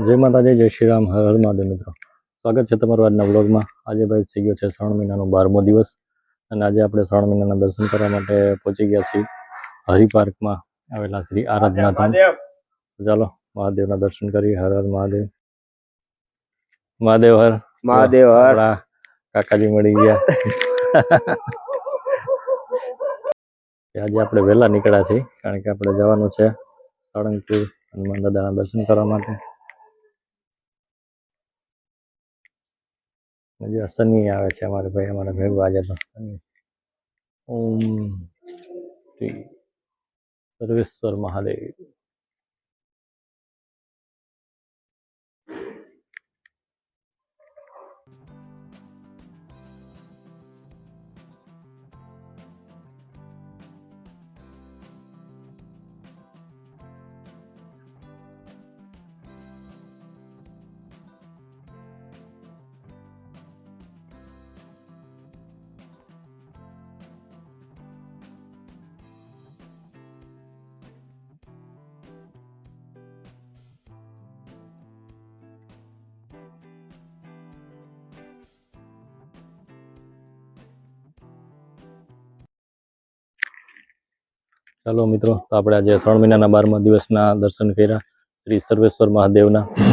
જય માતાજી, જય શ્રી રામ, હર હર મહાદેવ. મિત્રો, સ્વાગત છે તમારું આજના વ્લોગમાં. આજે ભાઈ થઈ ગયો છે શ્રાવણ મહિનાનો 12મો દિવસ અને આજે આપણે શ્રાવણ મહિનાના દર્શન કરવા માટે પહોંચી ગયા છીએ હરિપાર્કમાં આવેલા શ્રી આરાધના ધામ. ચાલો મહાદેવના દર્શન કરી. હર હર મહાદેવ. મહાદેવ હર મહાદેવ હર. આપણા કાકાજી મળી ગયા. આજે આપણે વહેલા નીકળ્યા છીએ કારણ કે આપણે જવાનું છે સાળંગપુર હનુમાન દાદાના દર્શન કરવા માટે. હજી શનિ આવે છે અમારે ભાઈ, અમારા ભેગો આજે તો શનિ. ઓમ શ્રી સર્વેશ્વર મહાદેવ. ચાલો મિત્રો, તો આપણે આજે શ્રાવણ મહિનાના 12મા દિવસના દર્શન કર્યા શ્રી સર્વેશ્વર મહાદેવના.